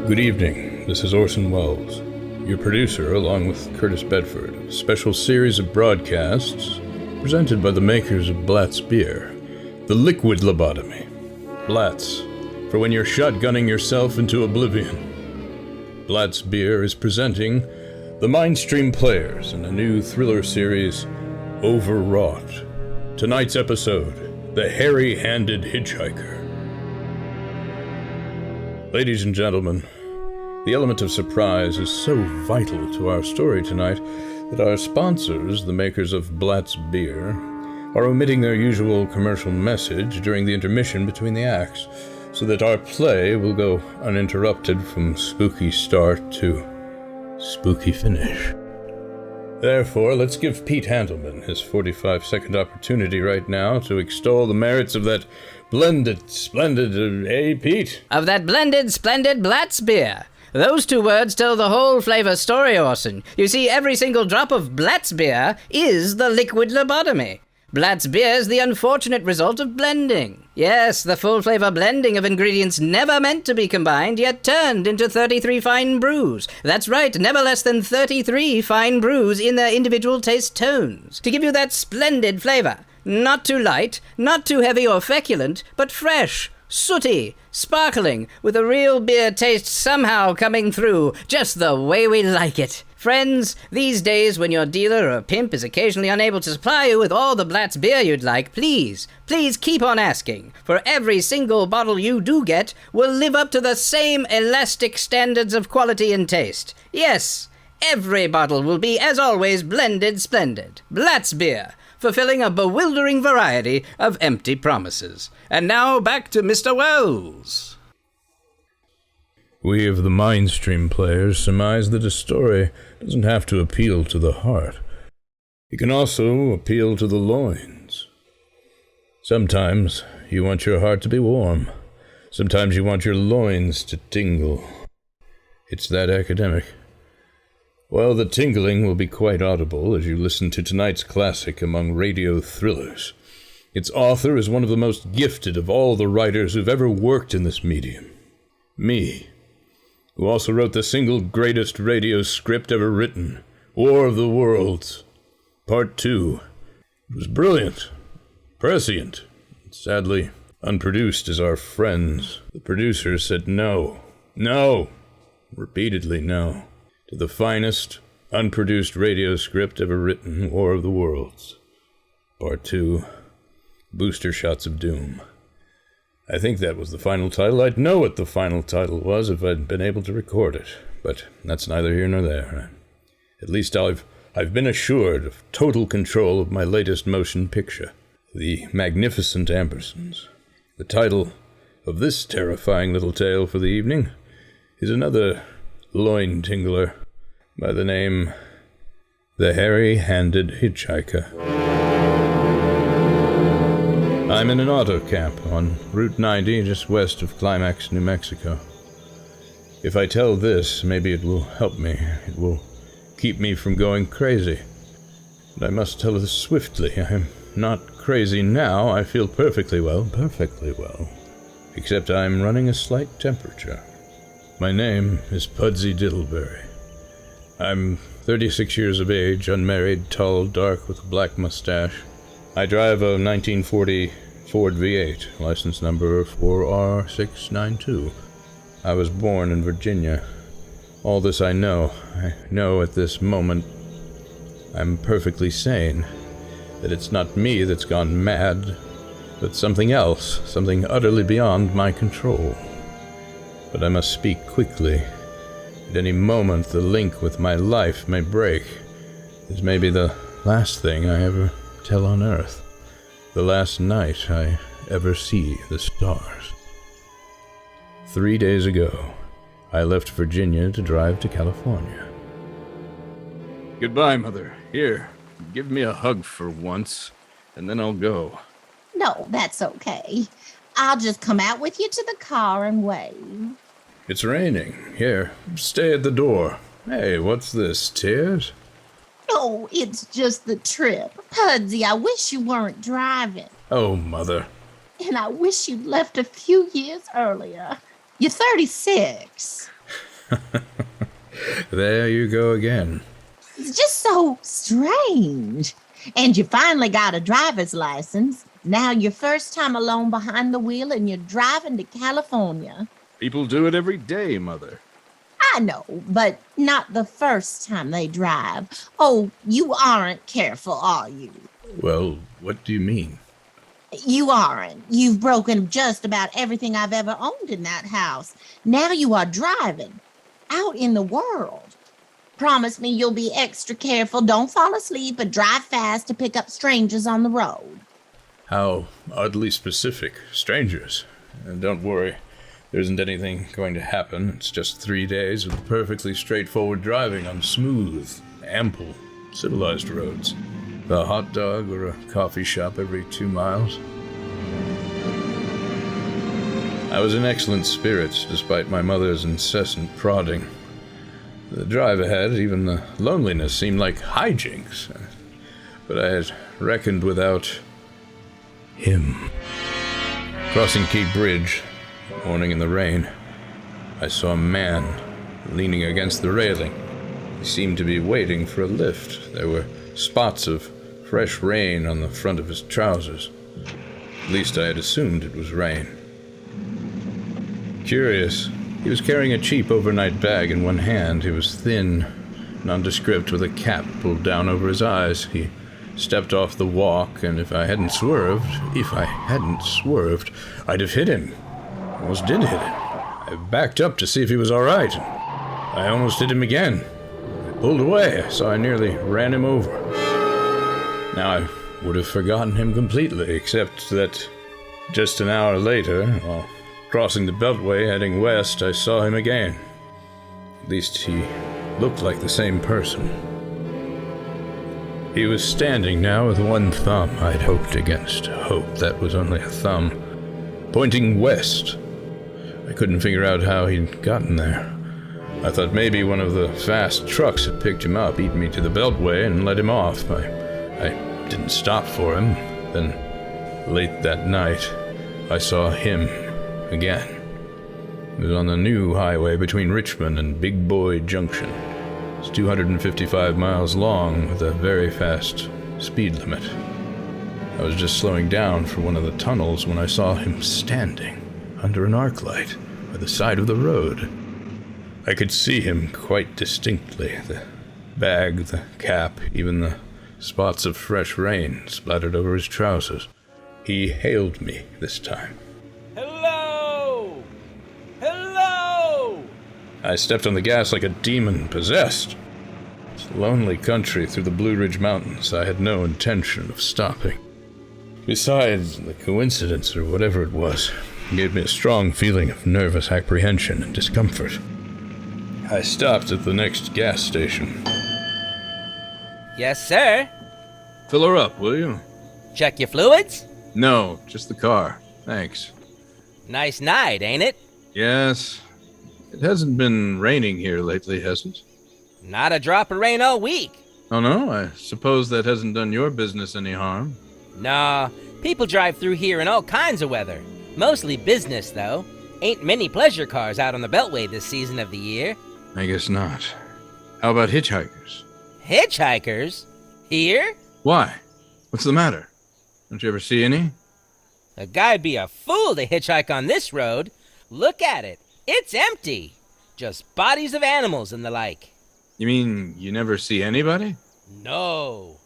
Good evening, this is Orson Welles, your producer along with Kurtis Bedford, a special series of broadcasts presented by the makers of Blatt's Beer, the liquid lobotomy. Blatt's, for when you're shotgunning yourself into oblivion. Blatt's Beer is presenting the Mindstream Players in a new thriller series, Overwrought. Tonight's episode, The Hairy-Handed Hitchhiker. Ladies and gentlemen, the element of surprise is so vital to our story tonight that our sponsors, the makers of Blatt's Beer, are omitting their usual commercial message during the intermission between the acts, so that our play will go uninterrupted from spooky start to spooky finish. Therefore, let's give Pete Handelman his 45-second opportunity right now to extol the merits of that blended, splendid, Pete? Of that blended, splendid Blatt's Beer. Those two words tell the whole flavor story, Orson. You see, every single drop of Blatt's Beer is the liquid lobotomy. Blatt's Beer is the unfortunate result of blending. Yes, the full flavor blending of ingredients never meant to be combined, yet turned into 33 fine brews. That's right, never less than 33 fine brews in their individual taste tones. To give you that splendid flavor. Not too light, not too heavy or feculent, but fresh, sooty, sparkling, with a real beer taste somehow coming through, just the way we like it. Friends, these days when your dealer or pimp is occasionally unable to supply you with all the Blatt's Beer you'd like, please keep on asking, for every single bottle you do get will live up to the same elastic standards of quality and taste. Yes, every bottle will be, as always, blended splendid. Blatt's Beer, fulfilling a bewildering variety of empty promises. And now back to Mr. Wells. We of the Mindstream Players surmise that a story doesn't have to appeal to the heart. It can also appeal to the loins. Sometimes you want your heart to be warm. Sometimes you want your loins to tingle. It's that academic. Well, the tingling will be quite audible as you listen to tonight's classic among radio thrillers. Its author is one of the most gifted of all the writers who've ever worked in this medium. Me, who also wrote the single greatest radio script ever written, War of the Worlds, Part 2. It was brilliant, prescient, and sadly unproduced as our friends. The producers said no, repeatedly no, to the finest, unproduced radio script ever written, War of the Worlds, Part 2, Booster Shots of Doom. I think that was the final title. I'd know what the final title was if I'd been able to record it, but that's neither here nor there. At least I've been assured of total control of my latest motion picture, The Magnificent Ambersons. The title of this terrifying little tale for the evening is another loin tingler by the name The Hairy-Handed Hitchhiker. I'm in an auto camp on Route 90 just west of Climax, New Mexico. If I tell this, maybe it will help me. It will keep me from going crazy. But I must tell this swiftly. I'm not crazy now. I feel perfectly well. Except I'm running a slight temperature. My name is Pudsey Diddleberry. I'm 36 years of age, unmarried, tall, dark, with a black mustache. I drive a 1940 Ford V8, license number 4R692. I was born in Virginia. All this I know. I know at this moment I'm perfectly sane, that it's not me that's gone mad, but something else, something utterly beyond my control. But I must speak quickly. At any moment the link with my life may break. This may be the last thing I ever tell on Earth. The last night I ever see the stars. 3 days ago, I left Virginia to drive to California. Goodbye, Mother. Here, give me a hug for once, and then I'll go. No, that's okay. I'll just come out with you to the car and wave. It's raining. Here, stay at the door. Hey, what's this, tears? Oh, it's just the trip. Pudsey, I wish you weren't driving. Oh, Mother. And I wish you'd left a few years earlier. You're 36. There you go again. It's just so strange. And you finally got a driver's license. Now your first time alone behind the wheel and you're driving to California. People do it every day, Mother. I know, but not the first time they drive. Oh, you aren't careful, are you? Well, what do you mean? You aren't. You've broken just about everything I've ever owned in that house. Now you are driving out in the world. Promise me you'll be extra careful. Don't fall asleep, but drive fast to pick up strangers on the road. How oddly specific. Strangers. And don't worry, there isn't anything going to happen. It's just 3 days of perfectly straightforward driving on smooth, ample, civilized roads. A hot dog or a coffee shop every 2 miles. I was in excellent spirits despite my mother's incessant prodding. The drive ahead, even the loneliness, seemed like hijinks. But I had reckoned without him. Crossing Key Bridge, morning in the rain, I saw a man leaning against the railing. He seemed to be waiting for a lift. There were spots of fresh rain on the front of his trousers. At least I had assumed it was rain. Curious, he was carrying a cheap overnight bag in one hand. He was thin, nondescript, with a cap pulled down over his eyes. He stepped off the walk, and if I hadn't swerved, I'd have hit him. Almost did hit him. I backed up to see if he was all right. I almost hit him again. I pulled away, so I nearly ran him over. Now, I would have forgotten him completely, except that just an hour later, while crossing the Beltway heading west, I saw him again. At least he looked like the same person. He was standing now with one thumb, I'd hoped against hope that was only a thumb, pointing west. I couldn't figure out how he'd gotten there. I thought maybe one of the fast trucks had picked him up, eaten me to the Beltway, and let him off. I didn't stop for him. Then, late that night, I saw him again. It was on the new highway between Richmond and Big Boy Junction. It's 255 miles long with a very fast speed limit. I was just slowing down for one of the tunnels when I saw him standing under an arc light by the side of the road. I could see him quite distinctly. The bag, the cap, even the spots of fresh rain splattered over his trousers. He hailed me this time. Hello! Hello! I stepped on the gas like a demon possessed. It's a lonely country through the Blue Ridge Mountains. I had no intention of stopping. Besides, the coincidence, or whatever it was, gave me a strong feeling of nervous apprehension and discomfort. I stopped at the next gas station. Yes, sir. Fill her up, will you? Check your fluids? No, just the car. Thanks. Nice night, ain't it? Yes. It hasn't been raining here lately, has it? Not a drop of rain all week. Oh no? I suppose that hasn't done your business any harm. Nah, people drive through here in all kinds of weather. Mostly business, though. Ain't many pleasure cars out on the Beltway this season of the year. I guess not. How about hitchhikers? Hitchhikers? Here? Why? What's the matter? Don't you ever see any? A guy'd be a fool to hitchhike on this road. Look at it. It's empty. Just bodies of animals and the like. You mean you never see anybody? No.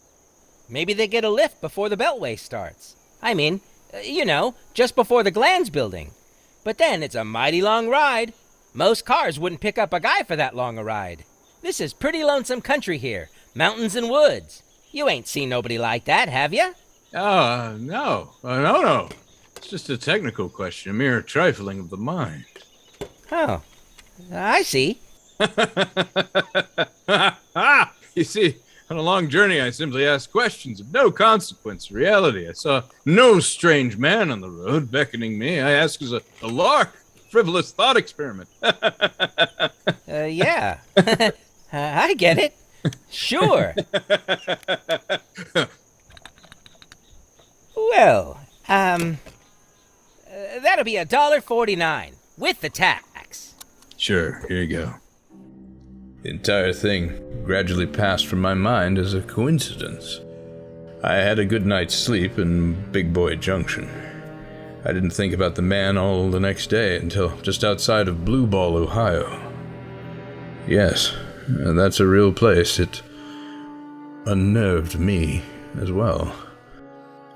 Maybe they get a lift before the Beltway starts. I mean, just before the Glands building. But then it's a mighty long ride. Most cars wouldn't pick up a guy for that long a ride. This is pretty lonesome country here. Mountains and woods. You ain't seen nobody like that, have ya? No. It's just a technical question, a mere trifling of the mind. Oh, I see. You see, on a long journey, I simply ask questions of no consequence. Reality, I saw no strange man on the road beckoning me. I ask as a lark, frivolous thought experiment. Yeah. I get it. Sure. Well, that'll be $1.49 with the tax. Sure, here you go. The entire thing gradually passed from my mind as a coincidence. I had a good night's sleep in Big Boy Junction. I didn't think about the man all the next day until just outside of Blue Ball, Ohio. Yes, that's a real place. It unnerved me as well.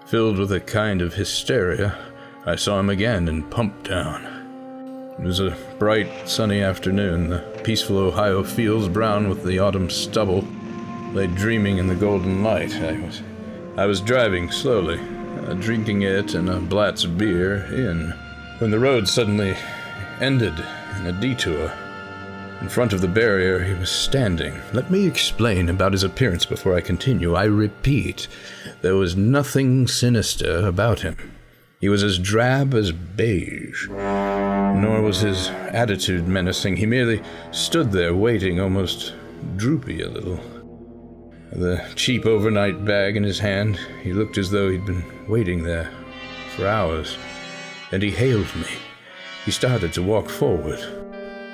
Filled with a kind of hysteria, I saw him again in Pumptown. It was a bright, sunny afternoon. The peaceful Ohio fields, brown with the autumn stubble, lay dreaming in the golden light. I was driving slowly, drinking it and a Blatz beer in, when the road suddenly ended in a detour. In front of the barrier he was standing. Let me explain about his appearance before I continue. I repeat, there was nothing sinister about him. He was as drab as beige. Nor was his attitude menacing. He merely stood there waiting, almost droopy a little. The cheap overnight bag in his hand, he looked as though he'd been waiting there for hours. And he hailed me. He started to walk forward.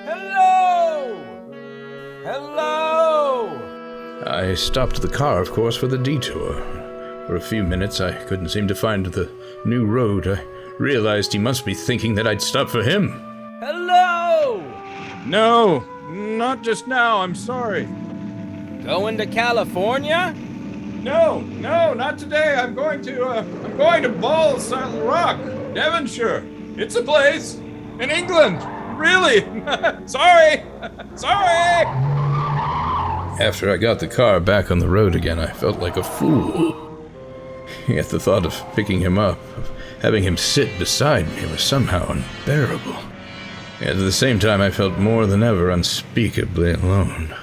Hello! Hello! I stopped the car, of course, for the detour. For a few minutes, I couldn't seem to find the new road. I realized he must be thinking that I'd stop for him. Hello! No, not just now. I'm sorry. Going to California? No, not today. I'm going to Balsall Rock, Devonshire. It's a place in England. Really? Sorry. After I got the car back on the road again, I felt like a fool. Yet the thought of picking him up, of having him sit beside me, was somehow unbearable. Yet at the same time, I felt more than ever unspeakably alone.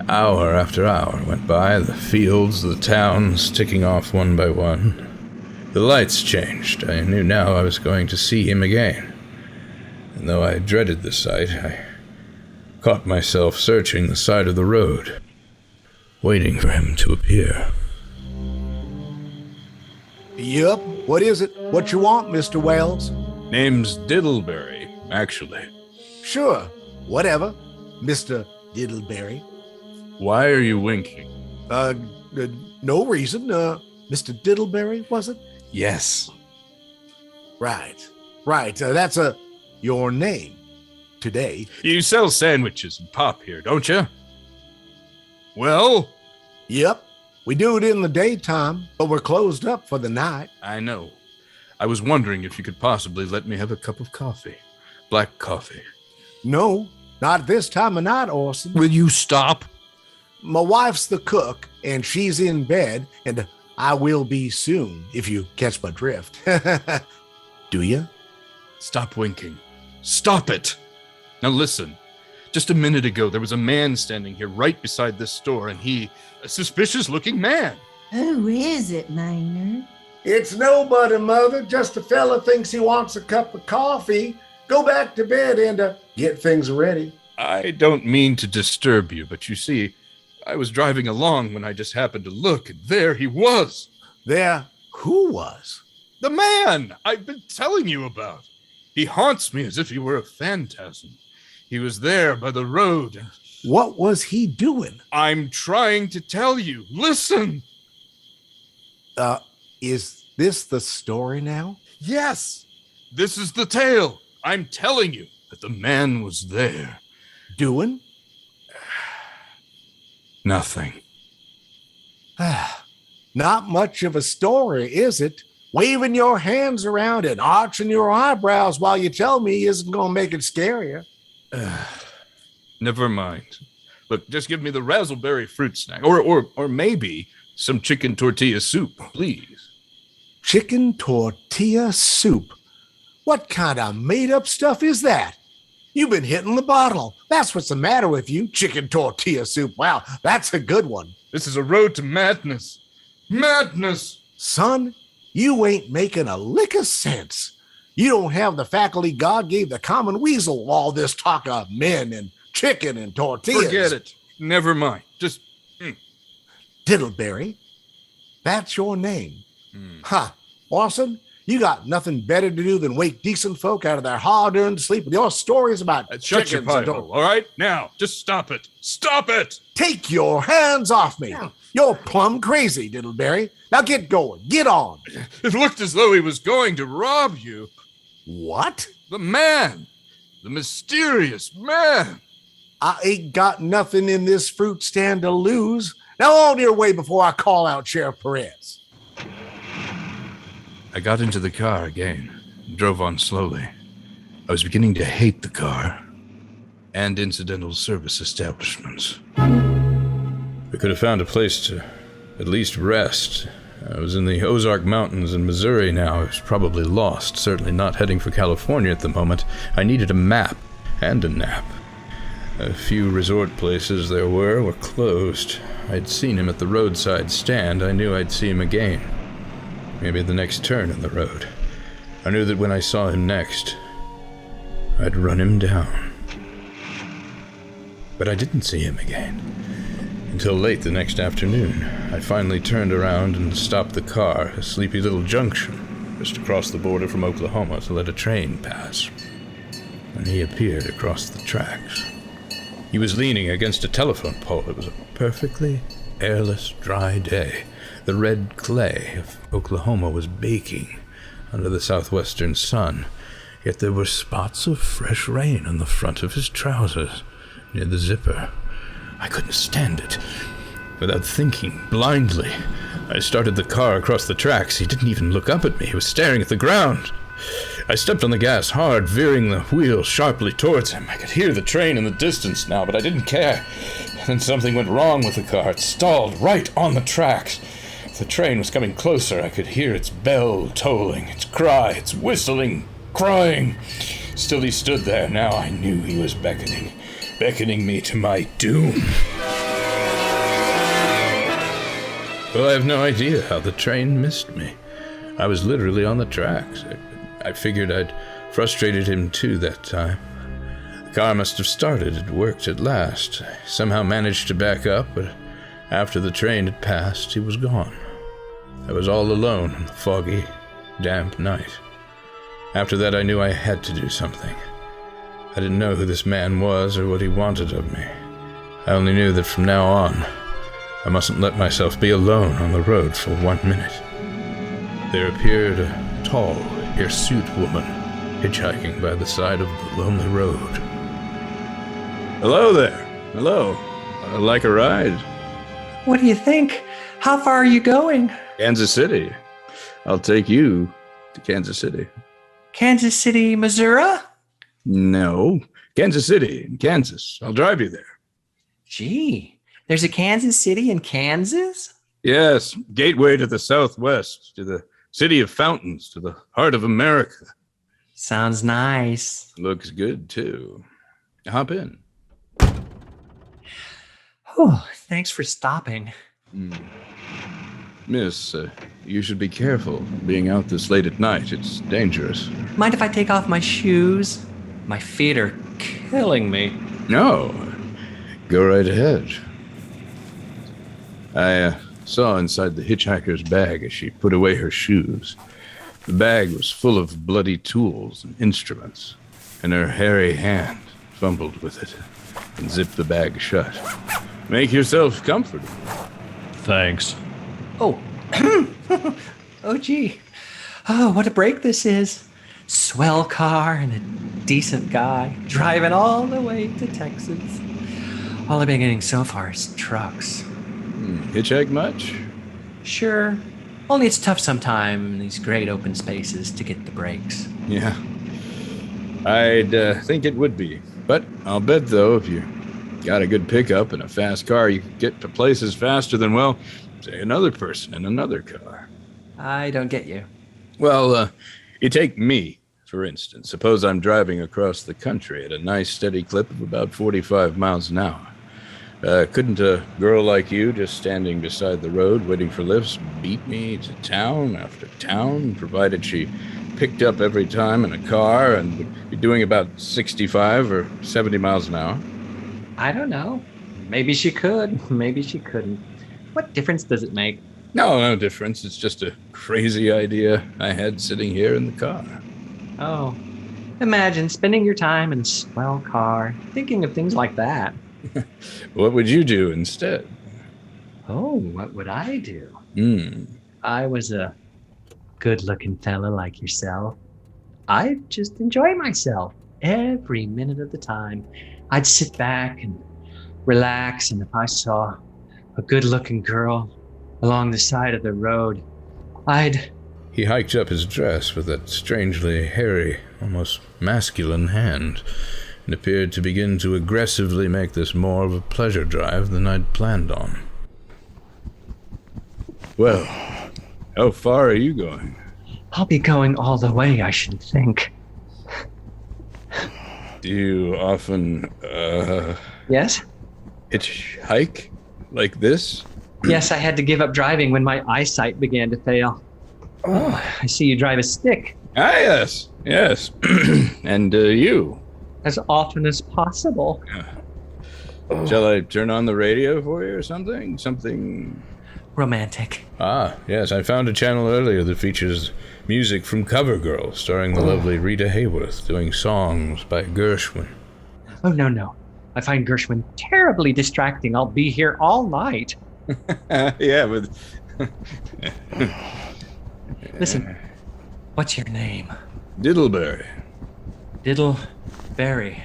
Hour after hour went by, the fields, the towns, ticking off one by one. The lights changed. I knew now I was going to see him again. And though I dreaded the sight, I caught myself searching the side of the road, waiting for him to appear. Yup, what is it? What you want, Mr. Welles? Name's Diddleberry, actually. Sure, whatever, Mr. Diddleberry. Why are you winking? No reason. Mr. Diddleberry, was it? Yes. Right. That's your name today. You sell sandwiches and pop here, don't you? Well? Yep, we do it in the daytime, but we're closed up for the night. I know. I was wondering if you could possibly let me have a cup of coffee. Black coffee. No, not this time of night, Orson. Will you stop? My wife's the cook, and she's in bed, and I will be soon, if you catch my drift. Do you? Stop winking. Stop it! Now listen. Just a minute ago, there was a man standing here right beside this store, and a suspicious-looking man. Who is it, Maynard? It's nobody, Mother. Just a fella thinks he wants a cup of coffee. Go back to bed and get things ready. I don't mean to disturb you, but you see, I was driving along when I just happened to look, and there he was. There, who was? The man I've been telling you about. He haunts me as if he were a phantasm. He was there by the road. What was he doing? I'm trying to tell you. Listen. Is this the story now? Yes, this is the tale. I'm telling you that the man was there. Doing? Nothing. Not much of a story, is it? Waving your hands around and arching your eyebrows while you tell me isn't going to make it scarier. Never mind. Look, just give me the razzleberry fruit snack, or maybe some chicken tortilla soup, please. Chicken tortilla soup? What kind of made-up stuff is that? You've been hitting the bottle. That's what's the matter with you, chicken tortilla soup. Wow, that's a good one. This is a road to madness. Madness! Son, you ain't making a lick of sense. You don't have the faculty God gave the common weasel, all this talk of men and chicken and tortillas. Forget it. Never mind. Just... Diddleberry, that's your name. Orson, You got nothing better to do than wake decent folk out of their hard-earned sleep with your stories about Shut your chickens pie and hole, all right? Now, just stop it. Stop it! Take your hands off me. You're plumb crazy, Diddleberry. Now get going. Get on. It looked as though he was going to rob you. What? The man. The mysterious man. I ain't got nothing in this fruit stand to lose. Now on your way before I call out Sheriff Perez. I got into the car again and drove on slowly. I was beginning to hate the car and incidental service establishments. We could have found a place to at least rest. I was in the Ozark Mountains in Missouri now. I was probably lost, certainly not heading for California at the moment. I needed a map and a nap. A few resort places there were closed. I'd seen him at the roadside stand. I knew I'd see him again. Maybe at the next turn in the road. I knew that when I saw him next, I'd run him down. But I didn't see him again. Until late the next afternoon, I finally turned around and stopped the car at a sleepy little junction, just across the border from Oklahoma to let a train pass. And he appeared across the tracks. He was leaning against a telephone pole. It was a perfectly airless, dry day. The red clay of Oklahoma was baking under the southwestern sun, yet there were spots of fresh rain on the front of his trousers, near the zipper. I couldn't stand it. Without thinking, blindly, I started the car across the tracks. He didn't even look up at me. He was staring at the ground. I stepped on the gas hard, veering the wheel sharply towards him. I could hear the train in the distance now, but I didn't care. Then something went wrong with the car. It stalled right on the tracks. The train was coming closer. I could hear its bell tolling, its cry, its whistling, crying. Still he stood there. Now I knew he was beckoning me to my doom. Well, I have no idea how the train missed me. I was literally on the tracks. I figured I'd frustrated him too that time. The car must have started. It worked at last. I somehow managed to back up, but after the train had passed, he was gone. I was all alone in the foggy, damp night. After that, I knew I had to do something. I didn't know who this man was or what he wanted of me. I only knew that from now on, I mustn't let myself be alone on the road for 1 minute. There appeared a tall, hirsute woman hitchhiking by the side of the lonely road. Hello there. Hello. Like a ride? What do you think? How far are you going? Kansas City. I'll take you to Kansas City. Kansas City, Missouri? No. Kansas City in Kansas. I'll drive you there. Gee, there's a Kansas City in Kansas? Yes. Gateway to the Southwest, to the city of fountains, to the heart of America. Sounds nice. Looks good, too. Hop in. Oh, thanks for stopping. Miss, you should be careful being out this late at night. It's dangerous. Mind if I take off my shoes? My feet are killing me. No. Go right ahead. I saw inside the hitchhiker's bag as she put away her shoes. The bag was full of bloody tools and instruments, and her hairy hand fumbled with it and zipped the bag shut. Make yourself comfortable. Thanks. Oh. Oh, gee. Oh, what a break this is. Swell car and a decent guy driving all the way to Texas. All I've been getting so far is trucks. Hitchhike much? Sure. Only it's tough sometime in these great open spaces to get the brakes. Yeah. I'd think it would be. But I'll bet, though, if you got a good pickup and a fast car, you can get to places faster than, well, say another person in another car. I don't get you. Well, you take me, for instance. Suppose I'm driving across the country at a nice steady clip of about 45 miles an hour. Couldn't a girl like you, just standing beside the road waiting for lifts, beat me to town after town, provided she picked up every time in a car and would be doing about 65 or 70 miles an hour? I don't know. Maybe she could. Maybe she couldn't. What difference does it make? No, no difference. It's just a crazy idea I had sitting here in the car. Oh, imagine spending your time in a swell car, thinking of things like that. What would you do instead? Oh, what would I do? Hmm. I was a good-looking fella like yourself. I'd just enjoy myself every minute of the time. I'd sit back and relax, and if I saw a good-looking girl along the side of the road, He hiked up his dress with that strangely hairy, almost masculine hand, and appeared to begin to aggressively make this more of a pleasure drive than I'd planned on. Well, how far are you going? I'll be going all the way, I should think. Do you often, Yes? hitchhike like this? Yes, I had to give up driving when my eyesight began to fail. Oh, I see you drive a stick. Ah, yes, yes. And you? As often as possible. Shall I turn on the radio for you or something? Something... Romantic. Ah, yes, I found a channel earlier that features music from Covergirl, starring the lovely Rita Hayworth, doing songs by Gershwin. Oh, no. I find Gershwin terribly distracting. I'll be here all night. Yeah, but... Listen, what's your name? Diddleberry. Diddleberry.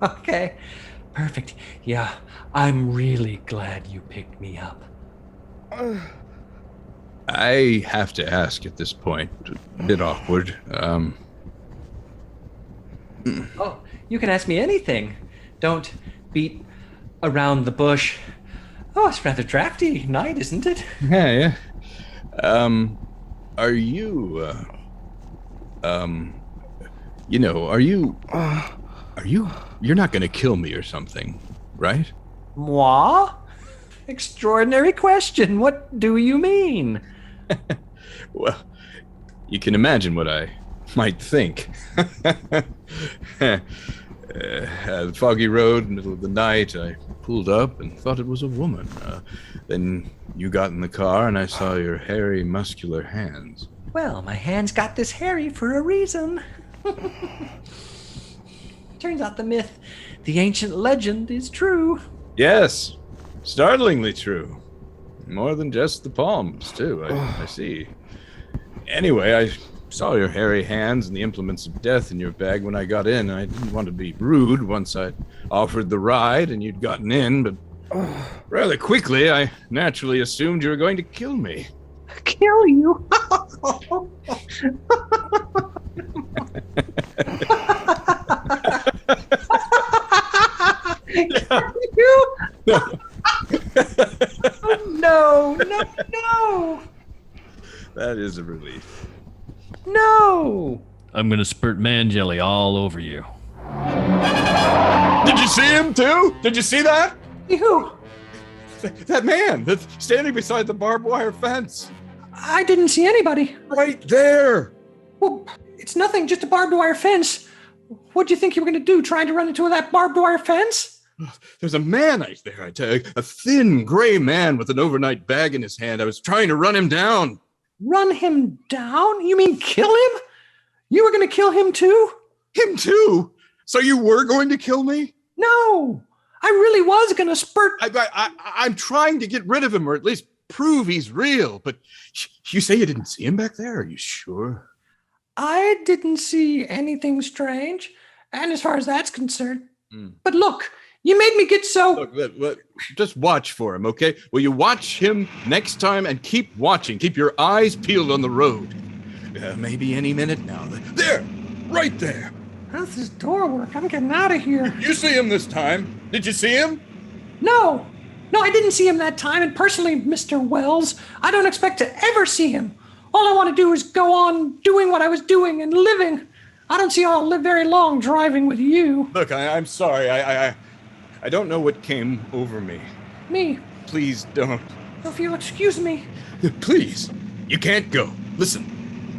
Okay, perfect. Yeah, I'm really glad you picked me up. I have to ask at this point, a bit awkward, Oh, you can ask me anything. Don't beat around the bush. Oh, it's rather drafty night, isn't it? Yeah. Are you, you're not gonna kill me or something, right? Moi? Extraordinary question. What do you mean? Well, you can imagine what I might think. The foggy road, middle of the night, I pulled up and thought it was a woman. Then you got in the car and I saw your hairy, muscular hands. Well, my hands got this hairy for a reason. Turns out the myth, the ancient legend, is true. Yes, startlingly true. More than just the palms, too, I see. Anyway, I saw your hairy hands and the implements of death in your bag when I got in. I didn't want to be rude once I offered the ride and you'd gotten in, but rather quickly I naturally assumed you were going to kill me. Kill you? You? No. That is a relief. No. I'm gonna spurt man jelly all over you. Did you see him too? Did you see that? You? That man that's standing beside the barbed wire fence. I didn't see anybody. Right there. Well, it's nothing, just a barbed wire fence. What do you think you were going to do, trying to run into that barbed wire fence? There's a man out there, I tell you. A thin, gray man with an overnight bag in his hand. I was trying to run him down. Run him down? You mean kill him? You were going to kill him too? Him too? So you were going to kill me? No, I really was going to spurt. I'm trying to get rid of him, or at least prove he's real. But you say you didn't see him back there? Are you sure? I didn't see anything strange, and as far as that's concerned. But look, you made me get so... Look, just watch for him, okay? Will you watch him next time and keep watching? Keep your eyes peeled on the road. Maybe any minute now. There! Right there! How's this door work? I'm getting out of here. You see him this time. Did you see him? No, I didn't see him that time, and personally, Mr. Wells, I don't expect to ever see him. All I want to do is go on doing what I was doing and living. I don't see how I'll live very long driving with you. Look, I'm sorry. I don't know what came over me. Me? Please don't. If you'll excuse me. Please. You can't go. Listen,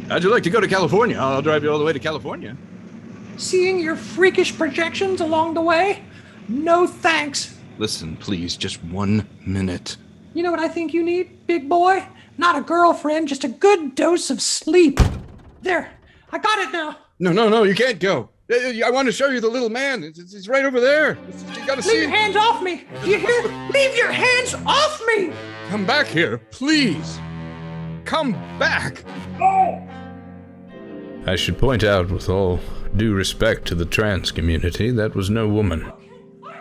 how'd you like to go to California? I'll drive you all the way to California. Seeing your freakish projections along the way? No thanks. Listen, please, just 1 minute. You know what I think you need, big boy? Not a girlfriend, just a good dose of sleep. There, I got it now. No, you can't go. I want to show you the little man. It's right over there. You gotta see Leave your hands off me. Do you hear? Leave your hands off me. Come back here, please. Come back. I should point out, with all due respect to the trans community, that was no woman.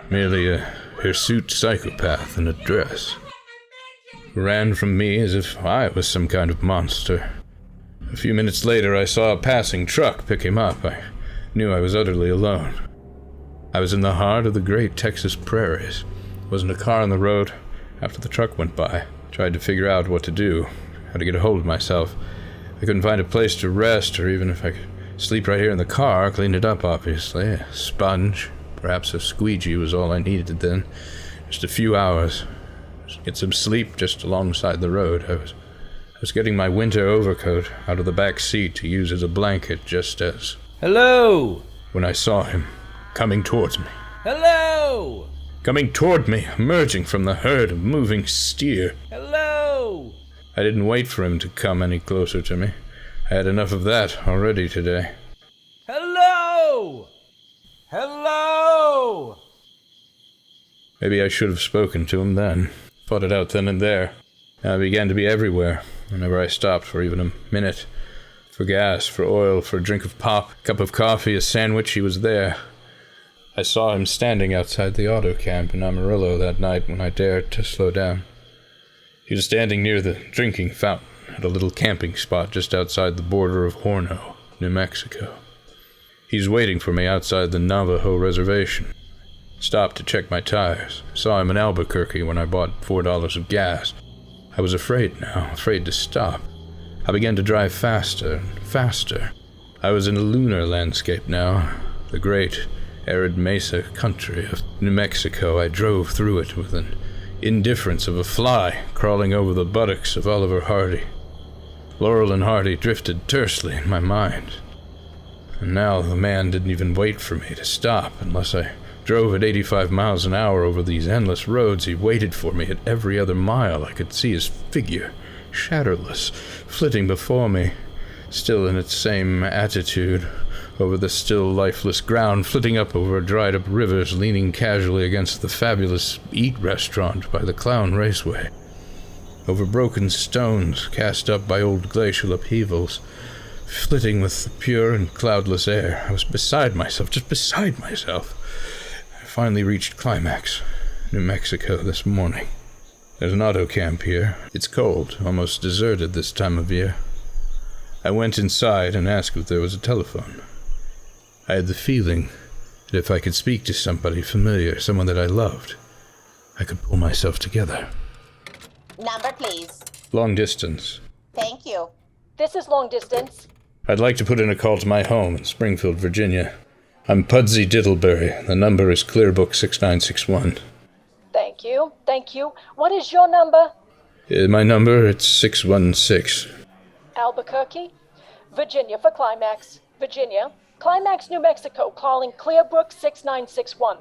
Merely a hirsute psychopath in a dress. Who ran from me as if I was some kind of monster. A few minutes later, I saw a passing truck pick him up. I knew I was utterly alone. I was in the heart of the great Texas prairies. Wasn't a car on the road. After the truck went by, tried to figure out what to do, how to get a hold of myself. I couldn't find a place to rest, or even if I could sleep right here in the car, clean it up, obviously. A sponge, perhaps a squeegee was all I needed then. Just a few hours. Just get some sleep just alongside the road. I was getting my winter overcoat out of the back seat to use as a blanket just as... Hello! When I saw him coming towards me. Hello! Coming toward me, emerging from the herd of moving steer. Hello! I didn't wait for him to come any closer to me. I had enough of that already today. Hello! Hello! Maybe I should have spoken to him then. Fought it out then and there. Now I began to be everywhere, whenever I stopped for even a minute. For gas, for oil, for a drink of pop, a cup of coffee, a sandwich, he was there. I saw him standing outside the auto camp in Amarillo that night when I dared to slow down. He was standing near the drinking fountain at a little camping spot just outside the border of Horno, New Mexico. He's waiting for me outside the Navajo reservation. Stopped to check my tires. Saw him in Albuquerque when I bought $4 of gas. I was afraid now, afraid to stop. I began to drive faster and faster. I was in a lunar landscape now, the great arid mesa country of New Mexico. I drove through it with an indifference of a fly crawling over the buttocks of Oliver Hardy. Laurel and Hardy drifted tersely in my mind. And now the man didn't even wait for me to stop unless I drove at 85 miles an hour over these endless roads. He waited for me at every other mile. I could see his figure, shadowless, flitting before me, still in its same attitude, over the still lifeless ground, flitting up over dried-up rivers, leaning casually against the fabulous eat restaurant by the Clown Raceway, over broken stones cast up by old glacial upheavals, flitting with the pure and cloudless air. I was beside myself, just beside myself. I finally reached Climax, New Mexico, this morning. There's an auto camp here. It's cold, almost deserted this time of year. I went inside and asked if there was a telephone. I had the feeling that if I could speak to somebody familiar, someone that I loved, I could pull myself together. Number, please. Long distance. Thank you. This is long distance. I'd like to put in a call to my home in Springfield, Virginia. I'm Pudsey Diddleberry. The number is Clearbook 6961. Thank you. Thank you. What is your number? My number, it's 616. Albuquerque. Virginia for Climax. Virginia. Climax, New Mexico, calling Clearbrook 6961.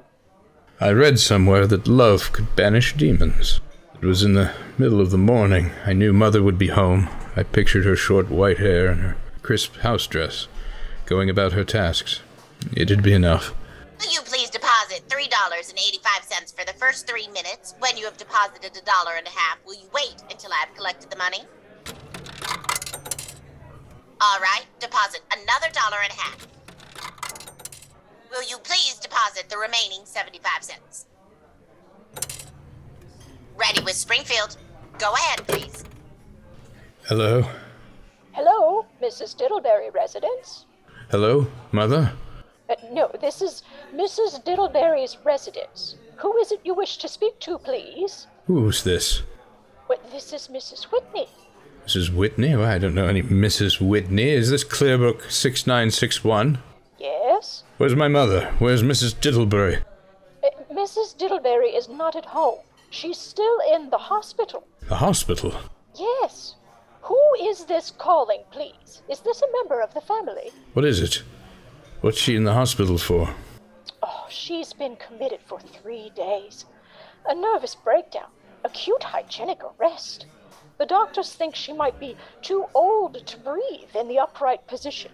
I read somewhere that love could banish demons. It was in the middle of the morning. I knew Mother would be home. I pictured her short white hair and her crisp house dress, going about her tasks. It'd be enough. Will you please deposit $3.85 for the first 3 minutes? When you have deposited $1.50, will you wait until I have collected the money? All right, deposit another $1.50. Will you please deposit the remaining 75 cents? Ready with Springfield. Go ahead, please. Hello? Hello, Mrs. Diddleberry residence? Hello, Mother? No, this is Mrs. Diddleberry's residence. Who is it you wish to speak to, please? Who's this? Well, this is Mrs. Whitney. Mrs. Whitney? Well, I don't know any Mrs. Whitney. Is this Clearbook 6961? Yes? Where's my mother? Where's Mrs. Diddleberry? Mrs. Diddleberry is not at home. She's still in the hospital. The hospital? Yes. Who is this calling, please? Is this a member of the family? What is it? What's she in the hospital for? Oh, she's been committed for 3 days. A nervous breakdown. Acute hygienic arrest. The doctors think she might be too old to breathe in the upright position.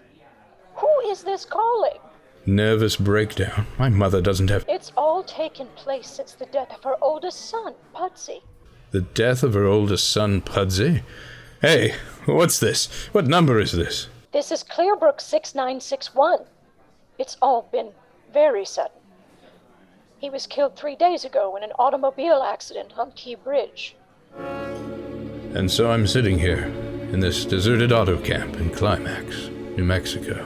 Who is this calling? Nervous breakdown. My mother doesn't have... It's all taken place since the death of her oldest son, Pudsey. The death of her oldest son, Pudsey? Hey, what's this? What number is this? This is Clearbrook 6961. It's all been very sudden. He was killed 3 days ago in an automobile accident on Key Bridge. And so I'm sitting here, in this deserted auto camp in Climax, New Mexico.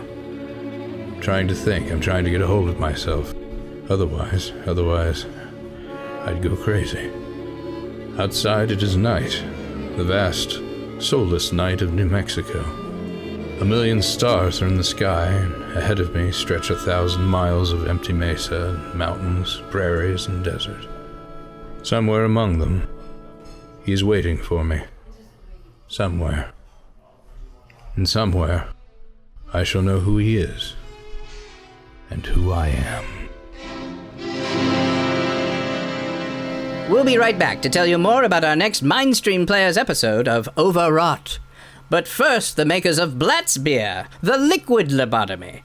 Trying to think, I'm trying to get a hold of myself. Otherwise, I'd go crazy. Outside it is night, the vast, soulless night of New Mexico. 1,000,000 stars are in the sky, and ahead of me stretch 1,000 miles of empty mesa, mountains, prairies, and desert. Somewhere among them, he's waiting for me. Somewhere. And somewhere, I shall know who he is, and who I am. We'll be right back to tell you more about our next Mindstream Players episode of Overwrought. But first, the makers of Blatz Beer, the liquid lobotomy,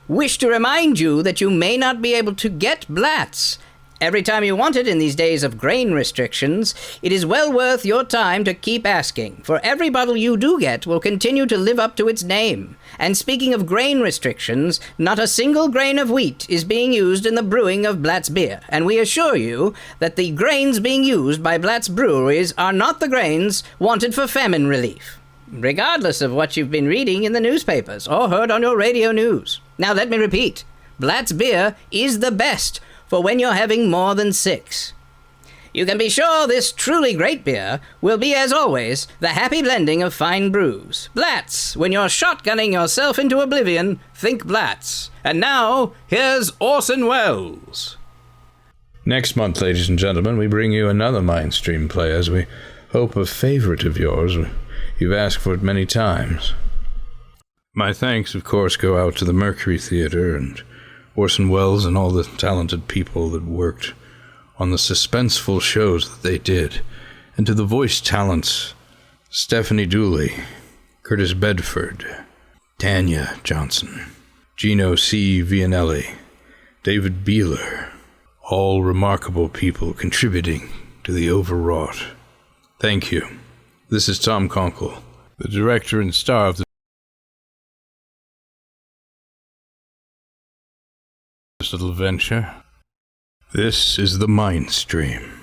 wish to remind you that you may not be able to get Blatz every time you want it in these days of grain restrictions. It is well worth your time to keep asking, for every bottle you do get will continue to live up to its name. And speaking of grain restrictions, not a single grain of wheat is being used in the brewing of Blatz Beer, and we assure you that the grains being used by Blatz breweries are not the grains wanted for famine relief, regardless of what you've been reading in the newspapers or heard on your radio news. Now let me repeat, Blatz Beer is the best for when you're having more than 6. You can be sure this truly great beer will be, as always, the happy blending of fine brews. Blatz, when you're shotgunning yourself into oblivion, think Blatz. And now, here's Orson Welles. Next month, ladies and gentlemen, we bring you another Mindstream Players. We hope a favorite of yours. You've asked for it many times. My thanks, of course, go out to the Mercury Theater and Orson Welles and all the talented people that worked on the suspenseful shows that they did, and to the voice talents, Stephanie Dulli, Kurtis Bedford, Tanya Johnson, Gino C. Vianelli, David Beeler, all remarkable people contributing to the Overwrought. Thank you. This is Tom Konkle, the director and star of this little venture. This is the Mindstream.